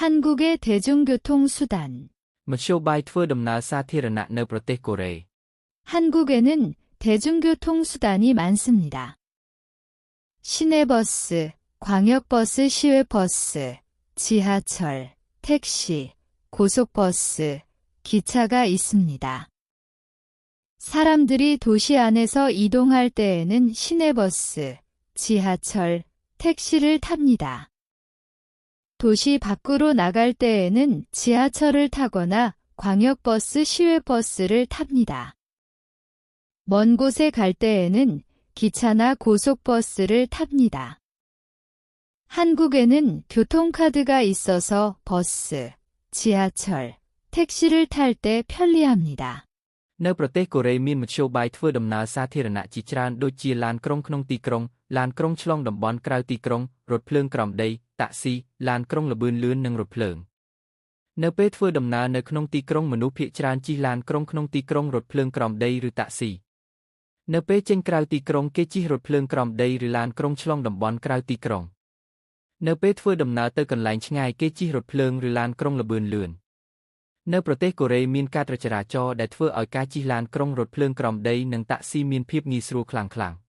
한국의 대중교통 수단. មធ្យោបាយធ្វើដំណើរសាធារណៈនៅប្រទេសកូរ៉េ 한국에는 대중교통 수단이 많습니다. 시내버스, 광역버스, 시외버스, 지하철, 택시, 고속버스, 기차가 있습니다. 사람들이 도시 안에서 이동할 때에는 시내버스, 지하철, 택시를 탑니다. 도시 밖으로 나갈 때에는 지하철을 타거나 광역버스, 시외버스를 탑니다. 먼 곳에 갈 때에는 기차나 고속버스를 탑니다. 한국에는 교통카드가 있어서 버스, 지하철, 택시를 탈 때 편리합니다. នៅប្រទេសកូរ៉េមានមធ្យោបាយធ្វើដំណើរសាធារណៈជាច្រើនដូចជាឡានក្រុងក្នុងទីក្រុងឡានក្រុងឆ្លងតំបន់ក្រៅទីក្រុងរថភ្លើងក្រោមដីតាក់ស៊ីឡានក្រុងល្បឿនលឿននិងរថភ្លើងនៅពេលធ្វើដំណើរនៅក្នុងទីក្រុងមនុស្សភាគច្រើនជិះឡានក្រុងក្នុងទីក្រុងរថភ្លើងក្រោមដីឬតាក់ស៊ីនៅពេលចេញក្រៅទីក្រុងគេជិះរថភ្លើងក្រោមដីឬឡានក្រុងឆ្លងតំបន់ក្រៅទីក្រុងនៅពេលធ្វើដំណើរទៅកន្លែងឆ្ងាយគេជិះរថភ្លើងឬឡានក្រុងល្បឿនលឿននៅប្រទេសកូរ៉េមានការត្រួតចរាចរណ៍ដែលធ្វើឲ្យការជិះឡានក្រុងរថភ្លើងក្រោមដីនិងតាក់ស៊ីមានភាពងាយស្រួលខ្លាំងៗ